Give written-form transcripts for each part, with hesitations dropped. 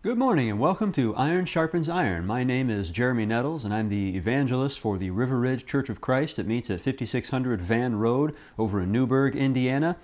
Good morning and welcome to Iron Sharpens Iron. My name is Jeremy Nettles and I'm the evangelist for the River Ridge Church of Christ. It meets at 5600 Van Road over in Newburgh, Indiana.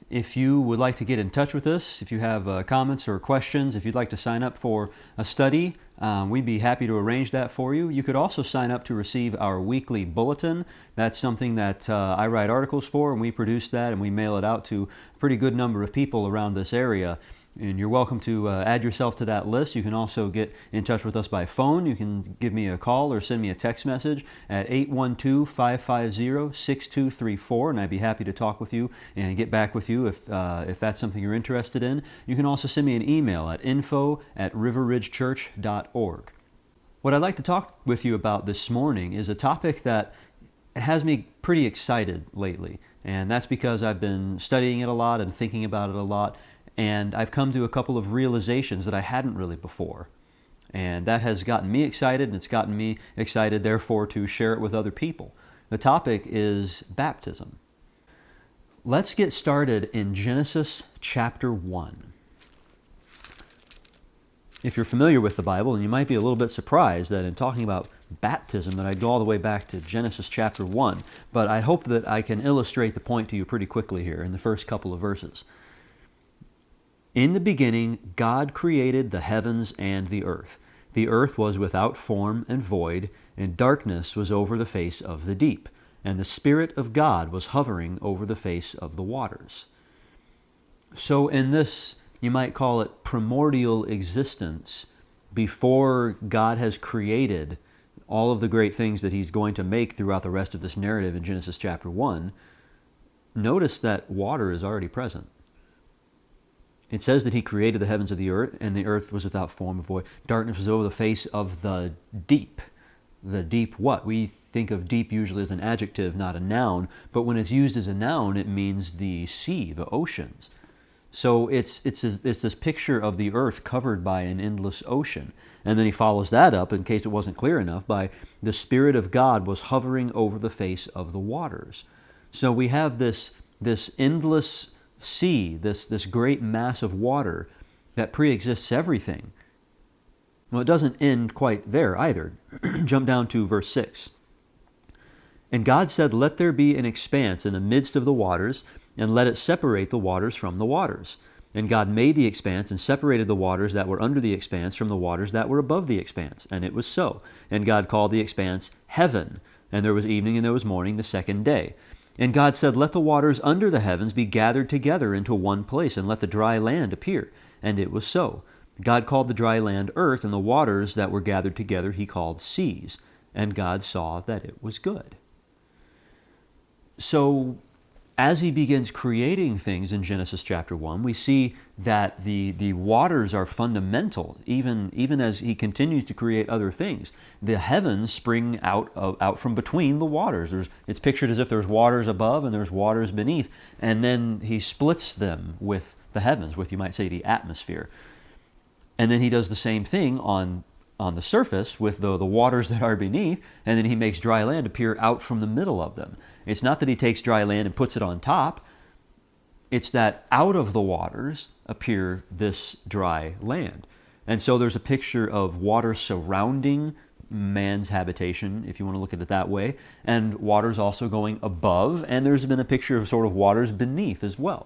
If you would like to get in touch with us, if you have comments or questions, if you'd like to sign up for a study, we'd be happy to arrange that for you. You could also sign up to receive our weekly bulletin. That's something that I write articles for, and we produce that and we mail it out to a pretty good number of people around this area. And you're welcome to add yourself to that list. You can also get in touch with us by phone. You can give me a call or send me a text message at 812-550-6234, and I'd be happy to talk with you and get back with you if that's something you're interested in. You can also send me an email at info@riverridgechurch.org. What I'd like to talk with you about this morning is a topic that has me pretty excited lately, and that's because I've been studying it a lot and thinking about it a lot. And I've come to a couple of realizations that I hadn't really before. And that has gotten me excited, and it's gotten me excited, therefore, to share it with other people. The topic is baptism. Let's get started in Genesis chapter 1. If you're familiar with the Bible, and you might be a little bit surprised that in talking about baptism that I'd go all the way back to Genesis chapter 1. But I hope that I can illustrate the point to you pretty quickly here in the first couple of verses. In the beginning, God created the heavens and the earth. The earth was without form and void, and darkness was over the face of the deep, and the Spirit of God was hovering over the face of the waters. So in this, you might call it primordial existence, before God has created all of the great things that He's going to make throughout the rest of this narrative in Genesis chapter 1, notice that water is already present. It says that He created the heavens of the earth, and the earth was without form or void. Darkness was over the face of the deep. The deep what? We think of deep usually as an adjective, not a noun. But when it's used as a noun, it means the sea, the oceans. So it's this picture of the earth covered by an endless ocean. And then He follows that up, in case it wasn't clear enough, by the Spirit of God was hovering over the face of the waters. So we have this endless sea, this great mass of water that pre-exists everything. Well, it doesn't end quite there either. Jump down to verse 6. And God said, "Let there be an expanse in the midst of the waters, and let it separate the waters from the waters. And God made the expanse and separated the waters that were under the expanse from the waters that were above the expanse. And it was so. And God called the expanse heaven. And there was evening and there was morning the second day. And God said, Let the waters under the heavens be gathered together into one place, and let the dry land appear. And it was so. God called the dry land earth, and the waters that were gathered together He called seas. And God saw that it was good." So, as He begins creating things in Genesis chapter 1, we see that the waters are fundamental, even as He continues to create other things. The heavens spring out from between the waters. It's pictured as if there's waters above and there's waters beneath, and then He splits them with the heavens, with, you might say, the atmosphere. And then He does the same thing on the surface with the waters that are beneath, and then He makes dry land appear out from the middle of them. It's not that He takes dry land and puts it on top. It's that out of the waters appear this dry land. And so there's a picture of water surrounding man's habitation, if you want to look at it that way, and waters also going above, and there's been a picture of sort of waters beneath as well.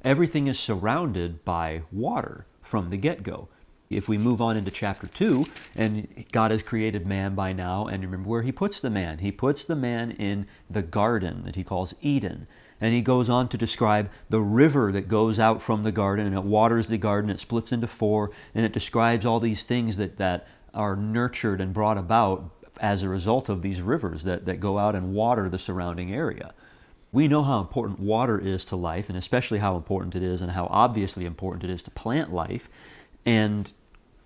Everything is surrounded by water from the get-go. If we move on into chapter 2, and God has created man by now, and remember where He puts the man. He puts the man in the garden that He calls Eden. And He goes on to describe the river that goes out from the garden, and it waters the garden, it splits into four, and it describes all these things that are nurtured and brought about as a result of these rivers that go out and water the surrounding area. We know how important water is to life, and especially how important it is and how obviously important it is to plant life. And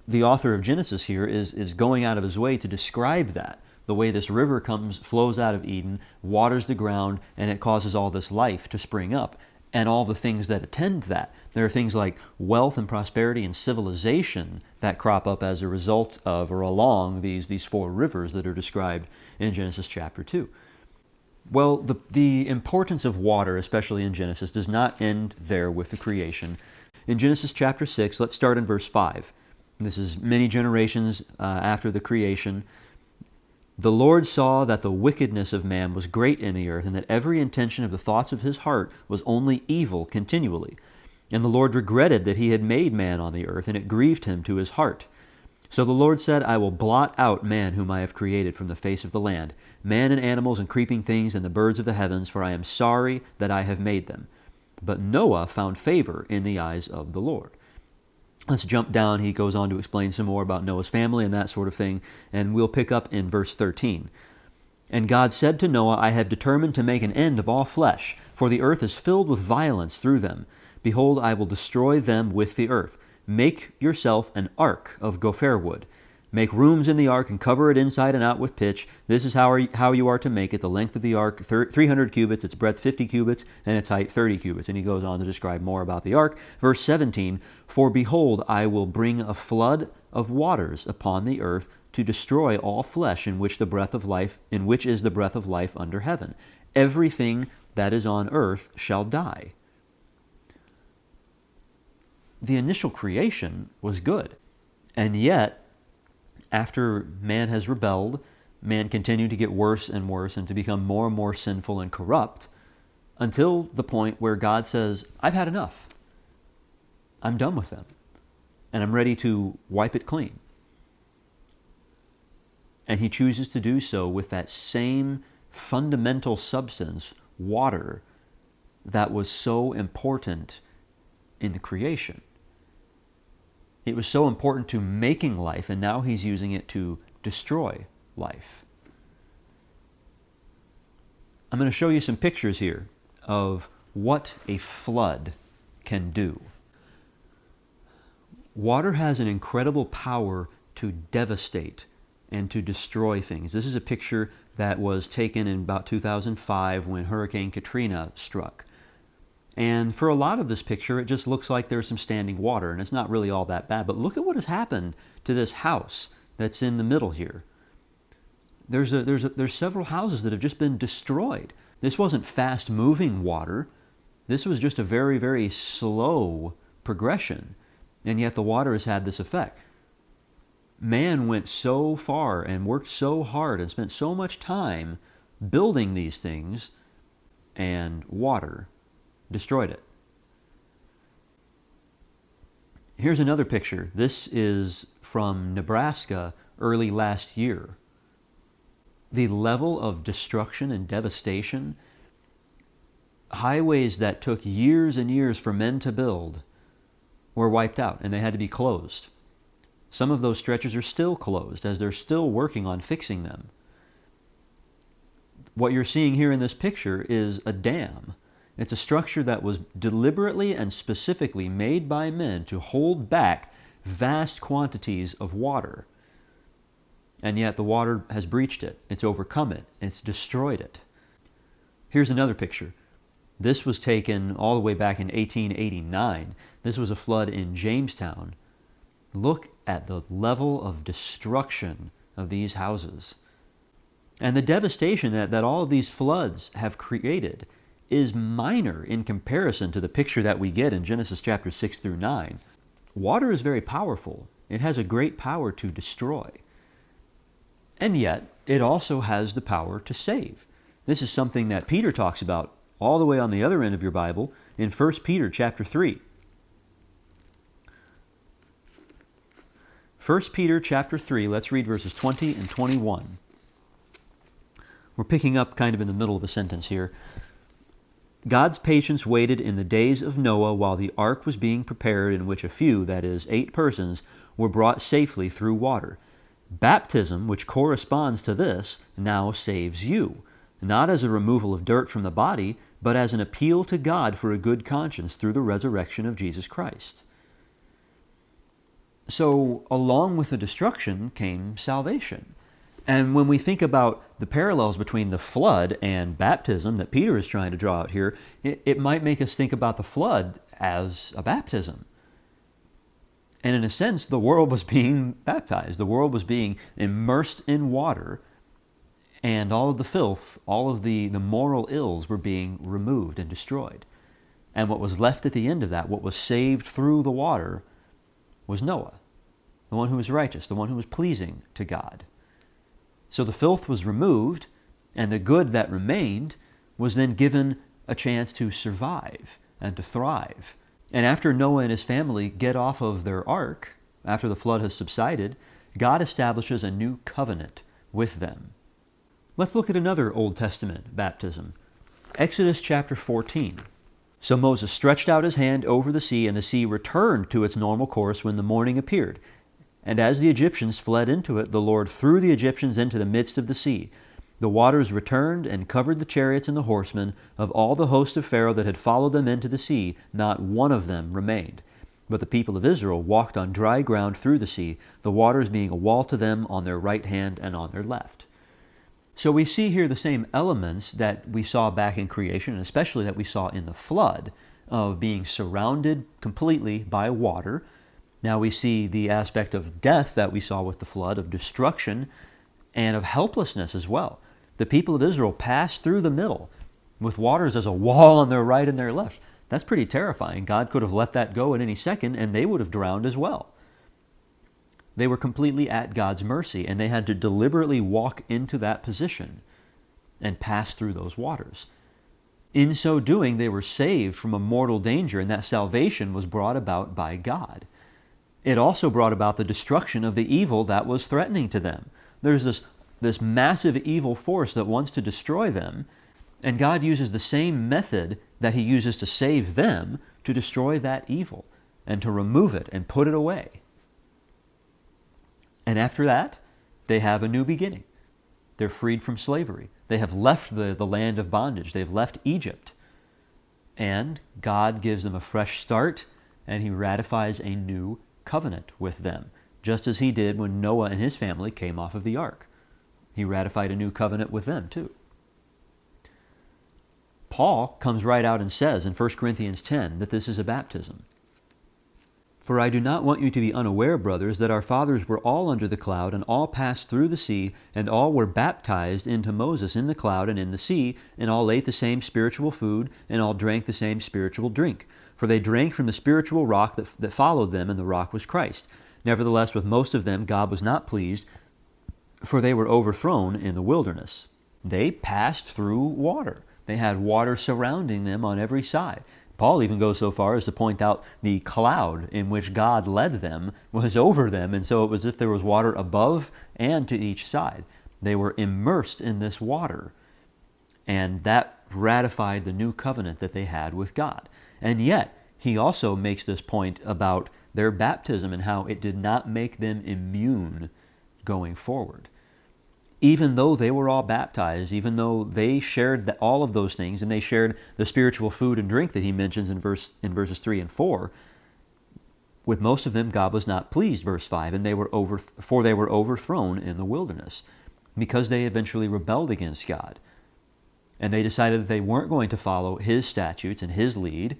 the author of Genesis here is going out of his way to describe that. The way this river flows out of Eden, waters the ground, and it causes all this life to spring up, and all the things that attend that. There are things like wealth and prosperity and civilization that crop up as a result of or along these four rivers that are described in Genesis chapter 2. Well, the importance of water, especially in Genesis, does not end there with the creation. In Genesis chapter 6, let's start in verse 5. This is many generations after the creation. The Lord saw that the wickedness of man was great in the earth, and that every intention of the thoughts of his heart was only evil continually. And the Lord regretted that he had made man on the earth, and it grieved him to his heart. So the Lord said, I will blot out man whom I have created from the face of the land, man and animals and creeping things and the birds of the heavens, for I am sorry that I have made them. But Noah found favor in the eyes of the Lord. Let's jump down. He goes on to explain some more about Noah's family and that sort of thing, and we'll pick up in verse 13. And God said to Noah, I have determined to make an end of all flesh, for the earth is filled with violence through them. Behold, I will destroy them with the earth. Make yourself an ark of gopher wood. Make rooms in the ark and cover it inside and out with pitch. This is how you are to make it. The length of the ark, 300 cubits, its breadth 50 cubits, and its height 30 cubits. And he goes on to describe more about the ark. Verse 17, For behold, I will bring a flood of waters upon the earth to destroy all flesh in which is the breath of life under heaven. Everything that is on earth shall die. The initial creation was good, and yet, after man has rebelled, man continued to get worse and worse and to become more and more sinful and corrupt until the point where God says, I've had enough. I'm done with them, and I'm ready to wipe it clean. And he chooses to do so with that same fundamental substance, water, that was so important in the creation. It was so important to making life, and now he's using it to destroy life. I'm going to show you some pictures here of what a flood can do. Water has an incredible power to devastate and to destroy things. This is a picture that was taken in about 2005 when Hurricane Katrina struck. And for a lot of this picture, it just looks like there's some standing water, and it's not really all that bad. But look at what has happened to this house that's in the middle here. There's several houses that have just been destroyed. This wasn't fast-moving water. This was just a very, very slow progression, and yet the water has had this effect. Man went so far and worked so hard and spent so much time building these things, and water destroyed it. Here's another picture. This is from Nebraska early last year. The level of destruction and devastation, highways that took years and years for men to build were wiped out, and they had to be closed. Some of those stretches are still closed as they're still working on fixing them. What you're seeing here in this picture is a dam. It's a structure that was deliberately and specifically made by men to hold back vast quantities of water. And yet the water has breached it. It's overcome it. It's destroyed it. Here's another picture. This was taken all the way back in 1889. This was a flood in Jamestown. Look at the level of destruction of these houses. And the devastation that all of these floods have created is minor in comparison to the picture that we get in Genesis chapter 6 through 9. Water is very powerful. It has a great power to destroy. And yet, it also has the power to save. This is something that Peter talks about all the way on the other end of your Bible in 1 Peter chapter 3. 1 Peter chapter 3, let's read verses 20 and 21. We're picking up kind of in the middle of a sentence here. God's patience waited in the days of Noah while the ark was being prepared, in which a few, that is, 8 persons, were brought safely through water. Baptism, which corresponds to this, now saves you, not as a removal of dirt from the body, but as an appeal to God for a good conscience through the resurrection of Jesus Christ. So, along with the destruction came salvation. And when we think about the parallels between the flood and baptism that Peter is trying to draw out here, it might make us think about the flood as a baptism. And in a sense, the world was being baptized. The world was being immersed in water, and all of the filth, all of the moral ills were being removed and destroyed. And what was left at the end of that, what was saved through the water, was Noah. the one who was righteous, the one who was pleasing to God. So the filth was removed, and the good that remained was then given a chance to survive and to thrive. And after Noah and his family get off of their ark, after the flood has subsided, God establishes a new covenant with them. Let's look at another Old Testament baptism. Exodus chapter 14. So Moses stretched out his hand over the sea, and the sea returned to its normal course when the morning appeared. And as the Egyptians fled into it, the Lord threw the Egyptians into the midst of the sea. The waters returned and covered the chariots and the horsemen of all the host of Pharaoh that had followed them into the sea. Not one of them remained. But the people of Israel walked on dry ground through the sea, the waters being a wall to them on their right hand and on their left. So we see here the same elements that we saw back in creation, and especially that we saw in the flood, of being surrounded completely by water. Now we see the aspect of death that we saw with the flood, of destruction, and of helplessness as well. The people of Israel passed through the middle with waters as a wall on their right and their left. That's pretty terrifying. God could have let that go at any second, and they would have drowned as well. They were completely at God's mercy, and they had to deliberately walk into that position and pass through those waters. In so doing, they were saved from a mortal danger, and that salvation was brought about by God. It also brought about the destruction of the evil that was threatening to them. There's this massive evil force that wants to destroy them, and God uses the same method that He uses to save them to destroy that evil and to remove it and put it away. And after that, they have a new beginning. They're freed from slavery. They have left the land of bondage. They've left Egypt. And God gives them a fresh start, and He ratifies a new covenant with them, just as He did when Noah and his family came off of the ark. He ratified a new covenant with them too. Paul comes right out and says in 1 Corinthians 10 that this is a baptism. For I do not want you to be unaware, brothers, that our fathers were all under the cloud, and all passed through the sea, and all were baptized into Moses in the cloud and in the sea, and all ate the same spiritual food, and all drank the same spiritual drink. For they drank from the spiritual rock that followed them, and the rock was Christ. Nevertheless, with most of them God was not pleased, for they were overthrown in the wilderness. They passed through water. They had water surrounding them on every side. Paul even goes so far as to point out the cloud in which God led them was over them, and so it was as if there was water above and to each side. They were immersed in this water, and that ratified the new covenant that they had with God. And yet, he also makes this point about their baptism and how it did not make them immune going forward. Even though they were all baptized, even though they shared all of those things, and they shared the spiritual food and drink that he mentions in verses 3 and 4, with most of them God was not pleased, verse 5, and they were overthrown in the wilderness, because they eventually rebelled against God. And they decided that they weren't going to follow His statutes and His lead,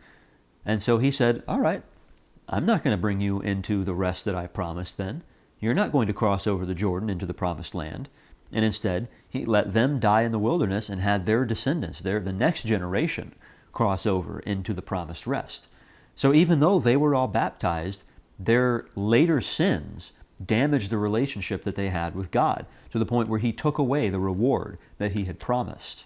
and so He said, all right, I'm not going to bring you into the rest that I promised then. You're not going to cross over the Jordan into the promised land. And instead, He let them die in the wilderness and had their descendants, the next generation, cross over into the promised rest. So even though they were all baptized, their later sins damaged the relationship that they had with God to the point where He took away the reward that He had promised.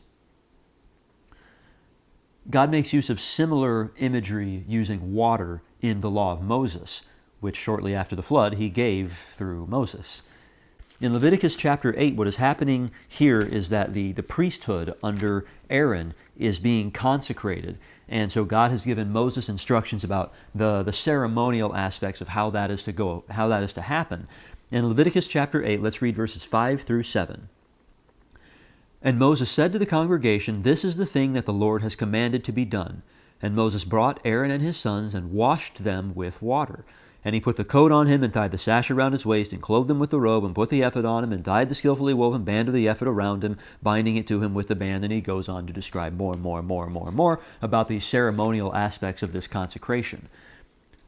God makes use of similar imagery using water in the law of Moses, which shortly after the flood He gave through Moses. In Leviticus chapter 8, what is happening here is that the priesthood under Aaron is being consecrated. And so God has given Moses instructions about the ceremonial aspects of how that is to go, how that is to happen. In Leviticus chapter 8, let's read verses 5 through 7. And Moses said to the congregation, "This is the thing that the Lord has commanded to be done." And Moses brought Aaron and his sons and washed them with water. And he put the coat on him and tied the sash around his waist and clothed him with the robe and put the ephod on him and tied the skillfully woven band of the ephod around him, binding it to him with the band. And he goes on to describe more and more about the ceremonial aspects of this consecration.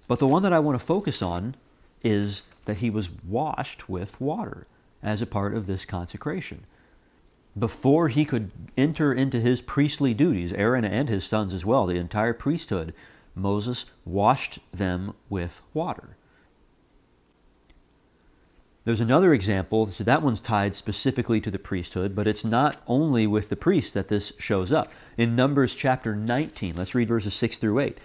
But the one that I want to focus on is that he was washed with water as a part of this consecration. Before he could enter into his priestly duties, Aaron and his sons as well, the entire priesthood, Moses washed them with water. There's another example, so that one's tied specifically to the priesthood, but it's not only with the priests that this shows up. In Numbers chapter 19, let's read verses 6 through 8.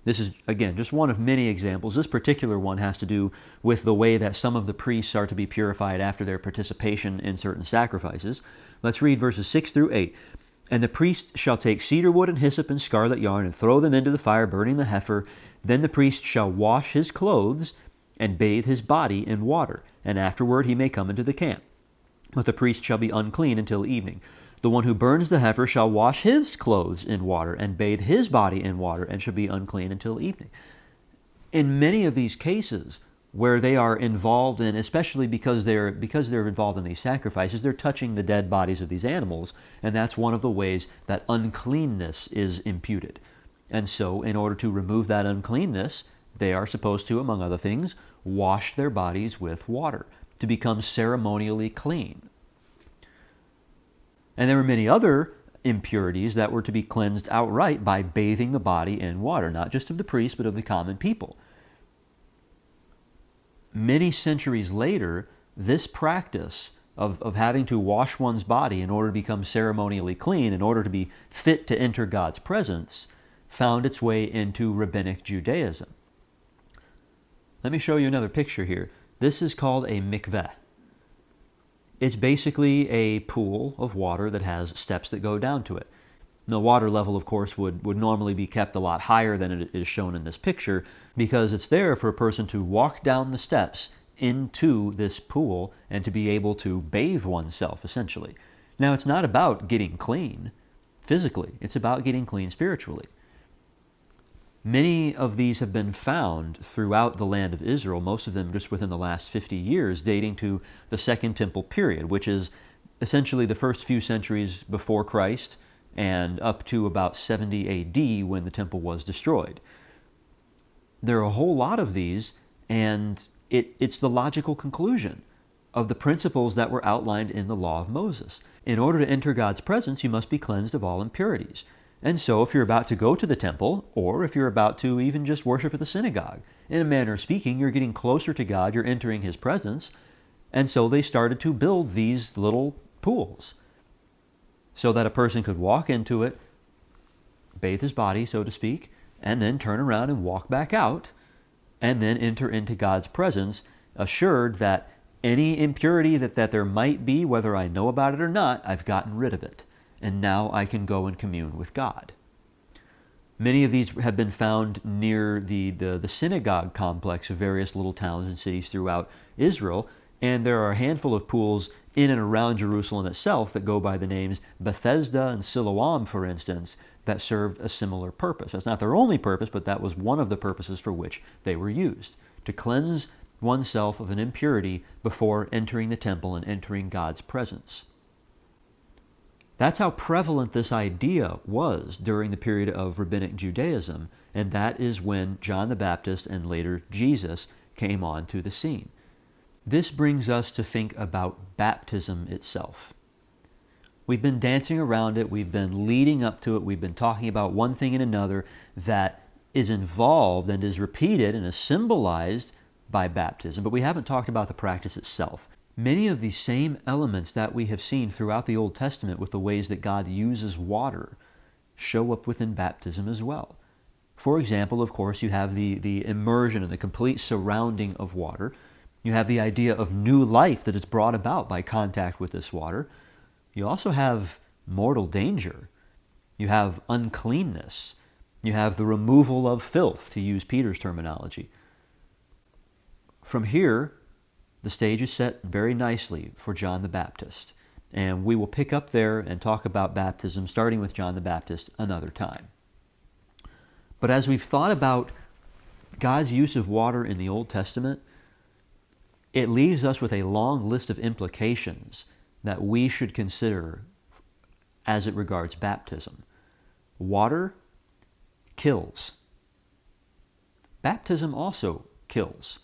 This is, again, just one of many examples. This particular one has to do with the way that some of the priests are to be purified after their participation in certain sacrifices. Let's read verses 6 through 8. And the priest shall take cedar wood and hyssop and scarlet yarn and throw them into the fire, burning the heifer. Then the priest shall wash his clothes and bathe his body in water, and afterward he may come into the camp. But the priest shall be unclean until evening. The one who burns the heifer shall wash his clothes in water and bathe his body in water, and shall be unclean until evening. In many of these cases where they are involved in, especially because they're involved in these sacrifices, they're touching the dead bodies of these animals, and that's one of the ways that uncleanness is imputed. And so in order to remove that uncleanness, they are supposed to, among other things, wash their bodies with water to become ceremonially clean. And there were many other impurities that were to be cleansed outright by bathing the body in water, not just of the priest, but of the common people. Many centuries later, this practice of having to wash one's body in order to become ceremonially clean, in order to be fit to enter God's presence, found its way into rabbinic Judaism. Let me show you another picture here. This is called a mikveh. It's basically a pool of water that has steps that go down to it. The water level, of course, would normally be kept a lot higher than it is shown in this picture, because it's there for a person to walk down the steps into this pool and to be able to bathe oneself, essentially. Now, it's not about getting clean physically. It's about getting clean spiritually. Many of these have been found throughout the land of Israel, most of them just within the last 50 years, dating to the Second Temple period, which is essentially the first few centuries before Christ and up to about 70 A.D. when the temple was destroyed. There are a whole lot of these, and it's the logical conclusion of the principles that were outlined in the law of Moses. In order to enter God's presence, you must be cleansed of all impurities. And so if you're about to go to the temple, or if you're about to even just worship at the synagogue, in a manner of speaking, you're getting closer to God, you're entering His presence, and so they started to build these little pools so that a person could walk into it, bathe his body, so to speak, and then turn around and walk back out, and then enter into God's presence, assured that any impurity that there might be, whether I know about it or not, I've gotten rid of it. And now I can go and commune with God. Many of these have been found near the synagogue complex of various little towns and cities throughout Israel, and there are a handful of pools in and around Jerusalem itself that go by the names Bethesda and Siloam, for instance, that served a similar purpose. That's not their only purpose, but that was one of the purposes for which they were used, to cleanse oneself of an impurity before entering the temple and entering God's presence. That's how prevalent this idea was during the period of rabbinic Judaism, and that is when John the Baptist and later Jesus came onto the scene. This brings us to think about baptism itself. We've been dancing around it, we've been leading up to it, we've been talking about one thing and another that is involved and is repeated and is symbolized by baptism, but we haven't talked about the practice itself. Many of the same elements that we have seen throughout the Old Testament with the ways that God uses water show up within baptism as well. For example, of course, you have the immersion and the complete surrounding of water. You have the idea of new life that is brought about by contact with this water. You also have mortal danger. You have uncleanness. You have the removal of filth, to use Peter's terminology. From here, the stage is set very nicely for John the Baptist. And we will pick up there and talk about baptism, starting with John the Baptist, another time. But as we've thought about God's use of water in the Old Testament, it leaves us with a long list of implications that we should consider as it regards baptism. Water kills. Baptism also kills.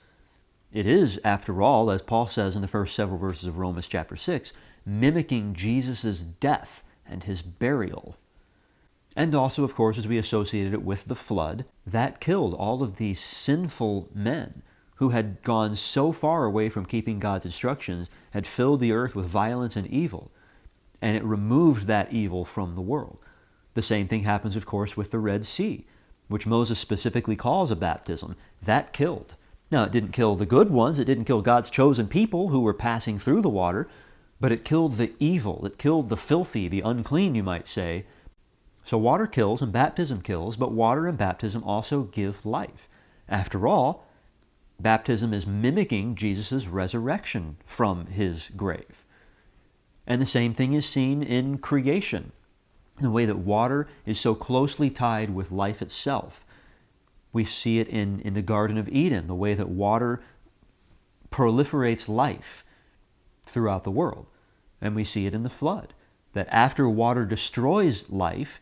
It is, after all, as Paul says in the first several verses of Romans chapter 6, mimicking Jesus' death and His burial. And also, of course, as we associated it with the flood, that killed all of these sinful men who had gone so far away from keeping God's instructions, had filled the earth with violence and evil, and it removed that evil from the world. The same thing happens, of course, with the Red Sea, which Moses specifically calls a baptism. That killed. Now, it didn't kill the good ones. It didn't kill God's chosen people who were passing through the water, but it killed the evil. It killed the filthy, the unclean, you might say. So water kills and baptism kills, but water and baptism also give life. After all, baptism is mimicking Jesus' resurrection from his grave. And the same thing is seen in creation, the way that water is so closely tied with life itself. We see it in the Garden of Eden, the way that water proliferates life throughout the world. And we see it in the flood, that after water destroys life,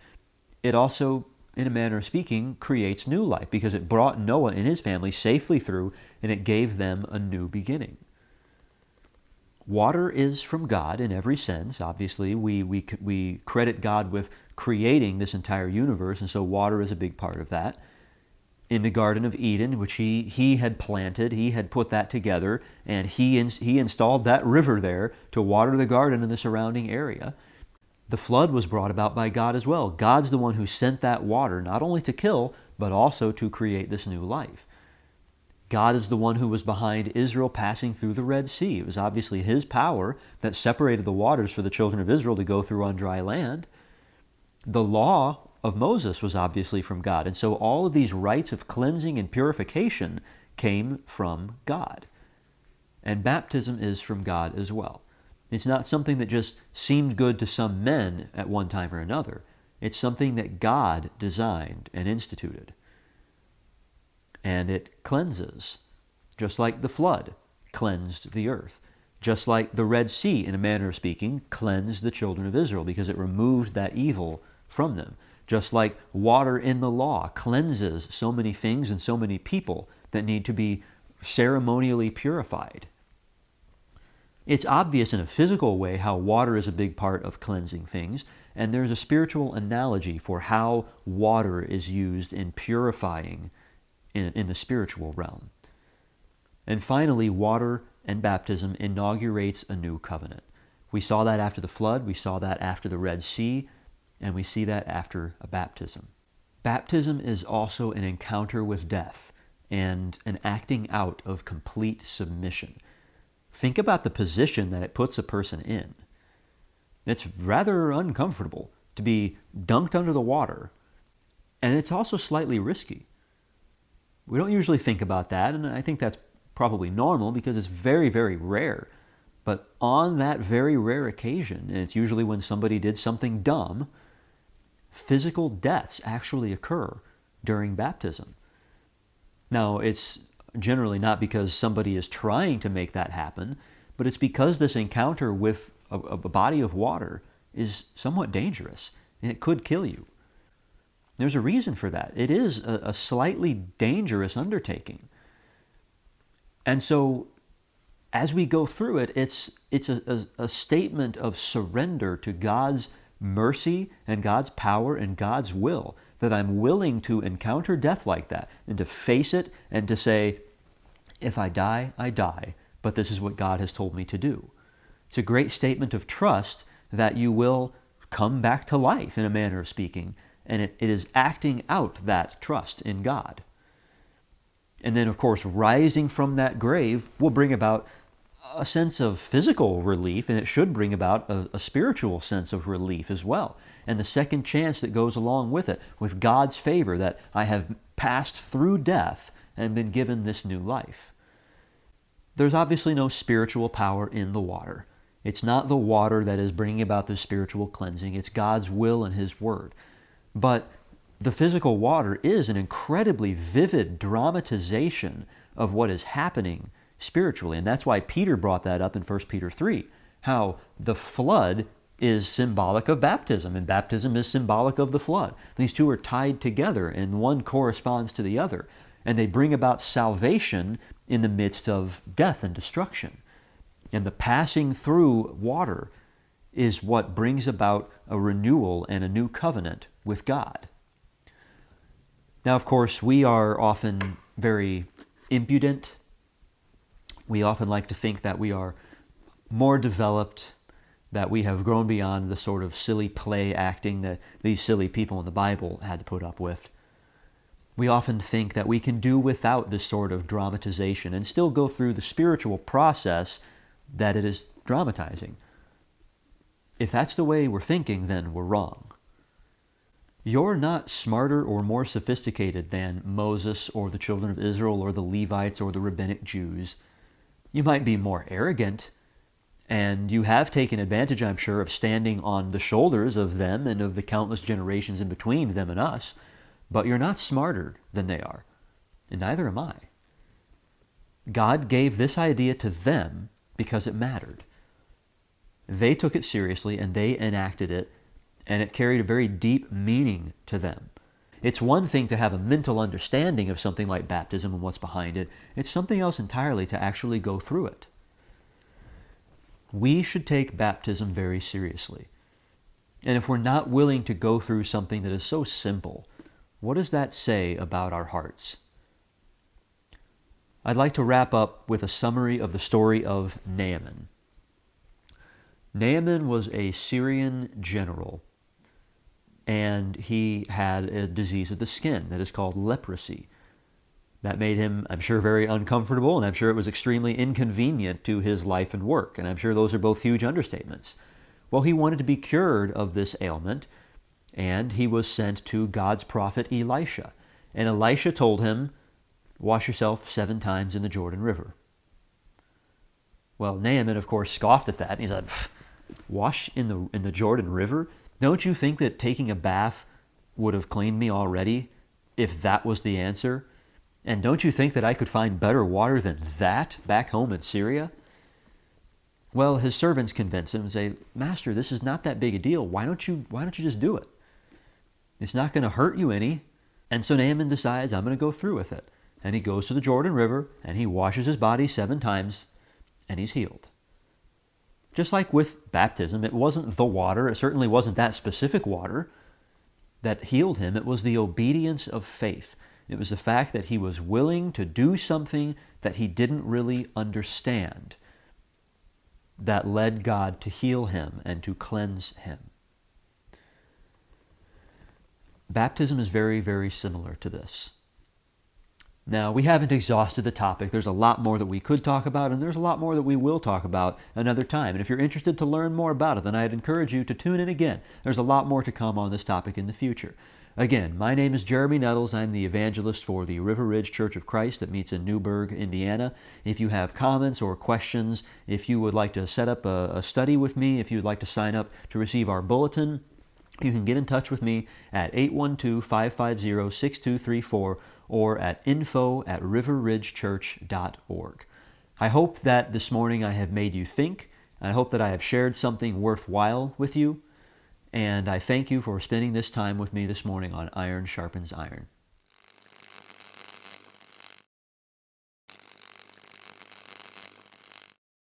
it also, in a manner of speaking, creates new life, because it brought Noah and his family safely through, and it gave them a new beginning. Water is from God in every sense. Obviously, we credit God with creating this entire universe, and so water is a big part of that. In the Garden of Eden, which he had planted, he had put that together, and he installed that river there to water the garden and the surrounding area. The flood was brought about by God as well. God's the one who sent that water, not only to kill, but also to create this new life. God is the one who was behind Israel passing through the Red Sea. It was obviously his power that separated the waters for the children of Israel to go through on dry land. The law of Moses was obviously from God. And so all of these rites of cleansing and purification came from God. And baptism is from God as well. It's not something that just seemed good to some men at one time or another. It's something that God designed and instituted. And it cleanses, just like the flood cleansed the earth. Just like the Red Sea, in a manner of speaking, cleansed the children of Israel because it removed that evil from them. Just like water in the law cleanses so many things and so many people that need to be ceremonially purified. It's obvious in a physical way how water is a big part of cleansing things, and there's a spiritual analogy for how water is used in purifying in the spiritual realm. And finally, water and baptism inaugurates a new covenant. We saw that after the flood, we saw that after the Red Sea, and we see that after a baptism. Baptism is also an encounter with death and an acting out of complete submission. Think about the position that it puts a person in. It's rather uncomfortable to be dunked under the water, and it's also slightly risky. We don't usually think about that, and I think that's probably normal because it's very, very rare. But on that very rare occasion, and it's usually when somebody did something dumb, physical deaths actually occur during baptism. Now, it's generally not because somebody is trying to make that happen, but it's because this encounter with a body of water is somewhat dangerous, and it could kill you. There's a reason for that. It is a slightly dangerous undertaking. And so, as we go through it, it's a statement of surrender to God's mercy and God's power and God's will, that I'm willing to encounter death like that and to face it and to say, if I die, I die, but this is what God has told me to do. It's a great statement of trust that you will come back to life, in a manner of speaking, and it is acting out that trust in God. And then, of course, rising from that grave will bring about a sense of physical relief, and it should bring about a spiritual sense of relief as well. And the second chance that goes along with it, with God's favor, that I have passed through death and been given this new life. There's obviously no spiritual power in the water. It's not the water that is bringing about this spiritual cleansing. It's God's will and His Word. But the physical water is an incredibly vivid dramatization of what is happening spiritually. And that's why Peter brought that up in 1 Peter 3, how the flood is symbolic of baptism, and baptism is symbolic of the flood. These two are tied together, and one corresponds to the other. And they bring about salvation in the midst of death and destruction. And the passing through water is what brings about a renewal and a new covenant with God. Now, of course, we are often very impudent We often like to think that we are more developed, that we have grown beyond the sort of silly play acting that these silly people in the Bible had to put up with. We often think that we can do without this sort of dramatization and still go through the spiritual process that it is dramatizing. If that's the way we're thinking, then we're wrong. You're not smarter or more sophisticated than Moses or the children of Israel or the Levites or the rabbinic Jews. You might be more arrogant, and you have taken advantage, I'm sure, of standing on the shoulders of them and of the countless generations in between them and us, but you're not smarter than they are, and neither am I. God gave this idea to them because it mattered. They took it seriously and they enacted it, and it carried a very deep meaning to them. It's one thing to have a mental understanding of something like baptism and what's behind it. It's something else entirely to actually go through it. We should take baptism very seriously. And if we're not willing to go through something that is so simple, what does that say about our hearts? I'd like to wrap up with a summary of the story of Naaman. Naaman was a Syrian general, and he had a disease of the skin that is called leprosy. That made him, I'm sure, very uncomfortable, and I'm sure it was extremely inconvenient to his life and work, and I'm sure those are both huge understatements. Well, he wanted to be cured of this ailment, and he was sent to God's prophet Elisha. And Elisha told him, wash yourself 7 times in the Jordan River. Well, Naaman, of course, scoffed at that, and he said, wash in the Jordan River? Don't you think that taking a bath would have cleaned me already if that was the answer? And don't you think that I could find better water than that back home in Syria? Well, his servants convince him and say, Master, this is not that big a deal. Why don't you just do it? It's not going to hurt you any. And so Naaman decides, I'm going to go through with it. And he goes to the Jordan River, and he washes his body 7 times, and he's healed. Just like with baptism, it wasn't the water, it certainly wasn't that specific water that healed him. It was the obedience of faith. It was the fact that he was willing to do something that he didn't really understand that led God to heal him and to cleanse him. Baptism is very, very similar to this. Now, we haven't exhausted the topic. There's a lot more that we could talk about, and there's a lot more that we will talk about another time. And if you're interested to learn more about it, then I'd encourage you to tune in again. There's a lot more to come on this topic in the future. Again, my name is Jeremy Nettles. I'm the evangelist for the River Ridge Church of Christ that meets in Newburgh, Indiana. If you have comments or questions, if you would like to set up a study with me, if you'd like to sign up to receive our bulletin, you can get in touch with me at 812-550-6234 or at info@riverridgechurch.org. I hope that this morning I have made you think. I hope that I have shared something worthwhile with you. And I thank you for spending this time with me this morning on Iron Sharpens Iron.